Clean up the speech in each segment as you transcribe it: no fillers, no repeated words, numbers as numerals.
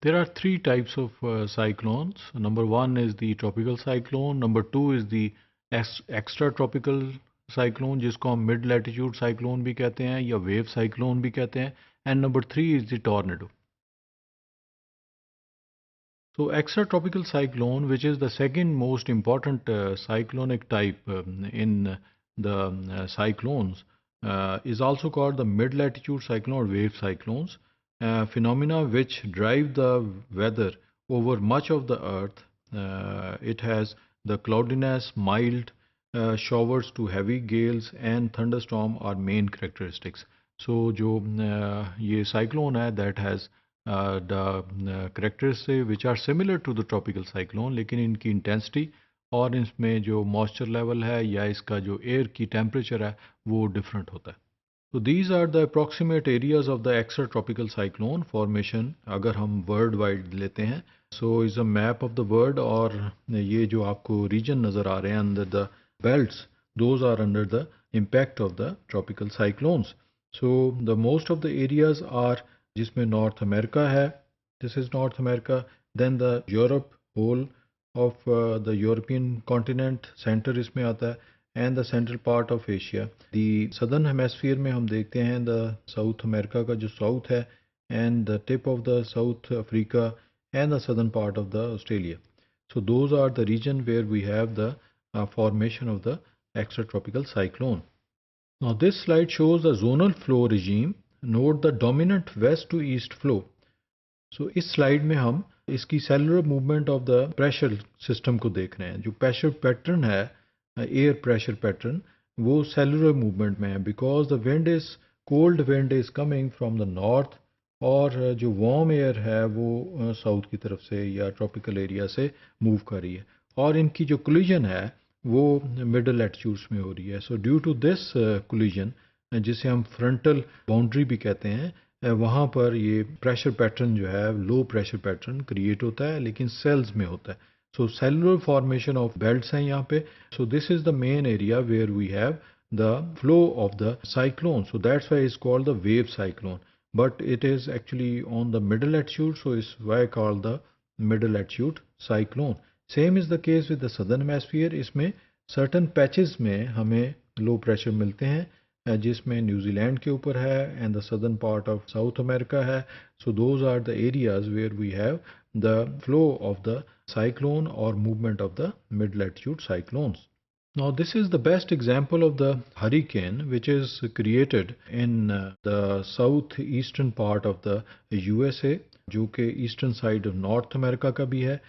There are three types of cyclones. Number one is the tropical cyclone. Number two is the extra tropical cyclone, जिसको हम mid latitude cyclone भी कहते हैं या wave cyclone भी कहते हैं. And number three is the tornado. So extratropical cyclone, which is the second most important cyclonic type in the cyclones, is also called the mid-latitude cyclone or wave cyclones, phenomena which drive the weather over much of the earth. It has the cloudiness, mild showers to heavy gales and thunderstorm are main characteristics. So जो ये cyclone है that has the characteristics which are similar to the tropical cyclone, लेकिन इनकी intensity और इसमें जो moisture level है या इसका जो एयर की टेम्परेचर है वो डिफरेंट होता है. तो these are the approximate areas of the extra tropical cyclone formation अगर हम वर्ल्ड वाइड लेते हैं. So is a map of the world और ये जो आपको रीजन नज़र आ रहे हैं under the belts, those are under the impact of the tropical cyclones. So the most of the areas are जिसमें नॉर्थ अमेरिका है, this is North America, then the Europe whole of the European continent centre इसमें आता है, and the central part of Asia. The southern hemisphere में हम देखते हैं the south America का जो साउथ है and the tip of the south Africa and the southern part of the Australia. So those are the region where we have the formation of the extratropical cyclone. Now this slide shows the zonal flow regime. Note the dominant west to east flow. So इस slide में हम इसकी cellular movement of the pressure system को देख रहे हैं. जो pressure pattern है, air pressure pattern, वो cellular movement में है because the wind is cold wind is coming from the north और जो वार्म एयर है वो साउथ की तरफ से या ट्रॉपिकल एरिया से मूव कर रही है और इनकी जो कोलिजन है वो मिडल लैटिट्यूड्स में हो रही है. So due to this collision, जिसे हम फ्रंटल बाउंड्री भी कहते हैं, वहाँ पर ये प्रेशर पैटर्न जो है लो प्रेशर पैटर्न क्रिएट होता है लेकिन सेल्स में होता है. So cellular formation of belts हैं यहाँ पे. So this is the main area where we have the flow of the cyclone. So that's why it's called the wave cyclone. But it is actually on the middle latitude, so it's why called the middle latitude cyclone. Same is the case with the southern hemisphere. इसमें certain patches में हमें low pressure मिलते हैं जिसमें New Zealand के ऊपर है and the southern part of South America है. So those are the areas where we have the flow of the cyclone or movement of the mid latitude cyclones. Now this is the best example of the hurricane which is created in the southeastern part of the USA, जो कि eastern side of North America का भी है.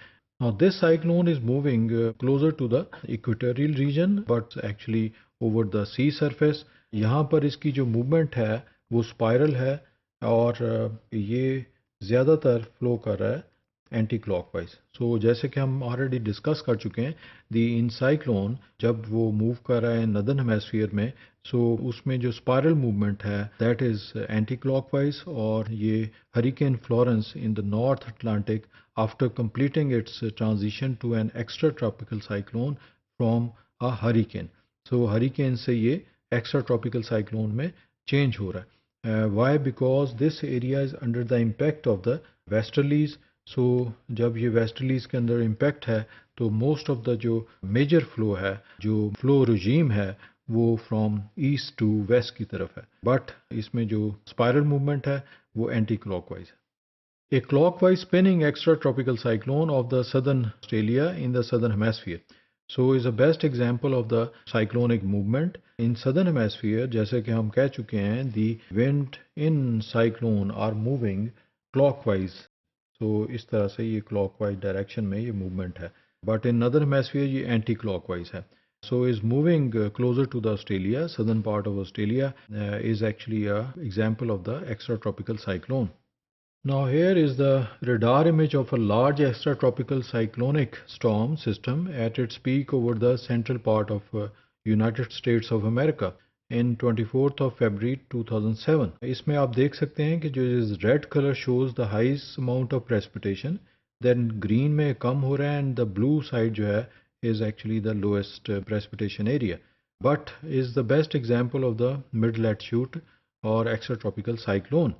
Now this cyclone is moving closer to the equatorial region but actually over the sea surface. यहाँ पर इसकी जो movement है वो spiral है और ये ज़्यादातर flow कर रहा है एंटी क्लॉकवाइज. सो जैसे कि हम ऑलरेडी डिस्कस कर चुके हैं, दी इन साइक्लोन जब वो मूव कर रहा है नदर्न हेमस्फीयर में, सो उसमें जो स्पायरल मूवमेंट है दैट इज़ एंटी क्लॉकवाइज. और ये hurricane Florence in the north Atlantic after completing its transition to an extra tropical cyclone from a hurricane. So hurricane से ये एक्स्ट्रा ट्रॉपिकल साइक्लोन में change हो रहा है. Why? Because this area is under the impact of the westerlies. So जब ये westerlies के अंदर इम्पैक्ट है तो मोस्ट ऑफ द जो मेजर फ्लो है, जो फ्लो रजीम है, वो फ्रॉम ईस्ट टू वेस्ट की तरफ है. बट इसमें जो स्पायरल मूवमेंट है वो एंटी क्लॉकवाइज है. A clockwise spinning extratropical cyclone of the southern Australia in the southern hemisphere. So is the best example of the cyclonic movement in southern hemisphere. जैसे कि हम कह चुके हैं, the wind in cyclone are moving clockwise. So इस तरह से ये clockwise direction में ये movement है. But in northern hemisphere ये anti-clockwise है. So is moving closer to the Australia, southern part of Australia is actually a example of the extratropical cyclone. Now here is the radar image of a large extratropical cyclonic storm system at its peak over the central part of United States of America in 24th of February 2007. इसमें आप देख सकते हैं कि जो red color shows the highest amount of precipitation, then green में कम हो रहा है and the blue side जो है is actually the lowest precipitation area, but is the best example of the mid latitude or extratropical cyclone.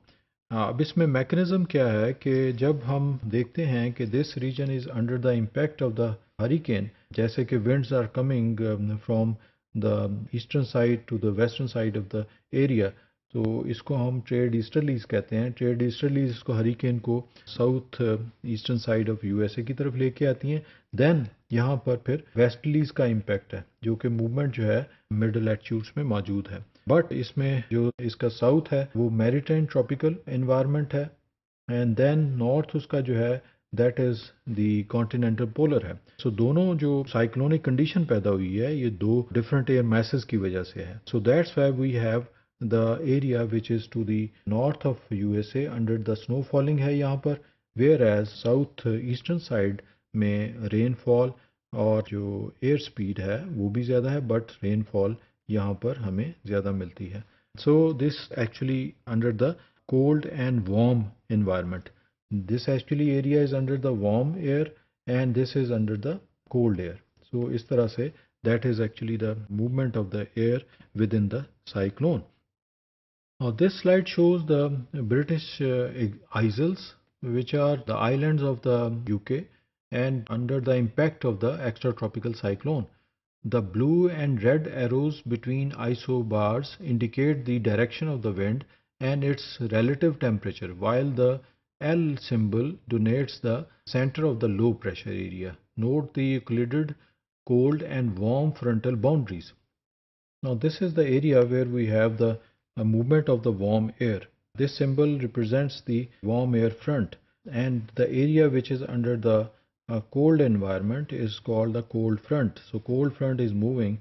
अब इसमें mechanism क्या है कि जब हम देखते हैं कि this region is under the impact of the hurricane, जैसे कि winds are coming from the eastern side to the western side of the area, तो इसको हम ट्रेड ईस्टर्लीज कहते हैं। ट्रेड ईस्टर्लीज इसको हरिकेन को south eastern side of USA की तरफ लेके आती हैं। देन यहाँ पर फिर वेस्टलीज का इम्पैक्ट है, जो कि मूवमेंट जो है मिडल लैटिट्यूड्स में मौजूद है। बट इसमें जो इसका साउथ है वो मैरीटाइम ट्रॉपिकल एनवायरनमेंट है, एंड देन नॉर्थ उसका जो है that is the continental polar है। सो दोनों जो साइक्लोनिक कंडीशन पैदा हुई है ये दो डिफरेंट एयर मैसेज की वजह से है। So that's why we have the area which is to the north of USA under the snow falling है यहाँ पर, whereas south eastern side में रेनफॉल और जो एयर स्पीड है वो भी ज़्यादा है, बट रेनफॉल यहाँ पर हमें ज़्यादा मिलती है। So this actually under the cold and warm environment. This actually area is under the warm air and this is under the cold air. So इस तरह से that is actually the movement of the air within the cyclone. Now this slide shows the British Isles, which are the islands of the UK and under the impact of the extratropical cyclone. The blue and red arrows between isobars indicate the direction of the wind and its relative temperature, while the L symbol denotes the center of the low pressure area. Note the Euclided cold and warm frontal boundaries. Now this is the area where we have the movement of the warm air. This symbol represents the warm air front, and the area which is under the cold environment is called the cold front. So cold front is moving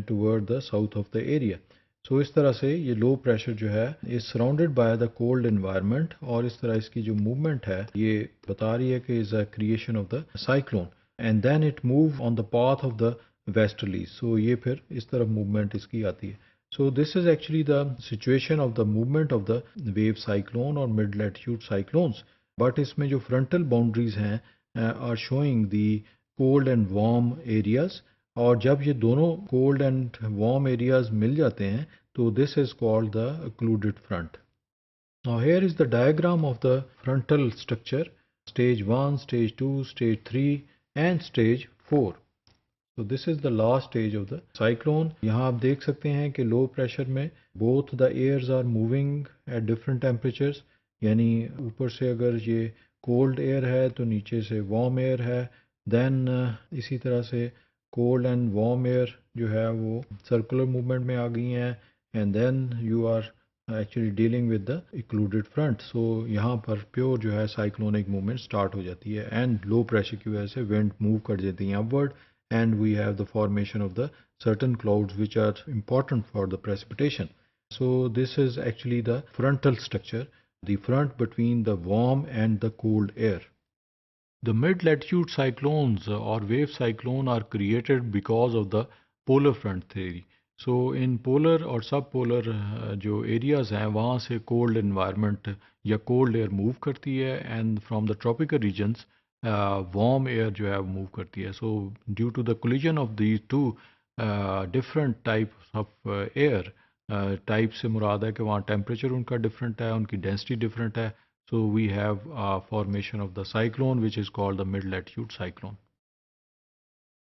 toward the south of the area. So इस तरह से ये low pressure जो है is surrounded by the cold environment, और इस तरह इसकी जो movement है ये बता रही है कि is a creation of the cyclone, and then it move on the path of the westerlies. So ये फिर इस तरफ movement इसकी आती है. So this is actually the situation of the movement of the wave cyclone or mid latitude cyclones. But इसमें जो frontal boundaries हैं are showing the cold and warm areas, और जब ये दोनों cold and warm areas मिल जाते हैं तो this is called the occluded front. Now here is the diagram of the frontal structure, stage 1, stage 2, stage 3 and stage 4. So this is the last stage of the cyclone. यहाँ आप देख सकते हैं कि low pressure में both the airs are moving at different temperatures, यानी ऊपर से अगर ये cold air है तो नीचे से warm air है, then इसी तरह से cold and warm air जो है वो circular movement में आ गई हैं, and then you are actually dealing with the occluded front. So यहाँ पर pure जो है cyclonic movement start हो जाती है, and low pressure की वजह से wind move कर देती है upward, and we have the formation of the certain clouds which are important for the precipitation. So this is actually the frontal structure, the front between the warm and the cold air. The mid-latitude cyclones or wave cyclone are created because of the polar front theory. So in polar और subpolar जो areas हैं वहाँ से cold environment या cold air move करती है, and from the tropical regions warm air जो है move करती है. So due to the collision of these two different types of air, type से मुराद है कि वहाँ टेम्परेचर उनका डिफरेंट है, उनकी डेंसिटी डिफरेंट है. So we have formation of the cyclone which is called the mid latitude cyclone.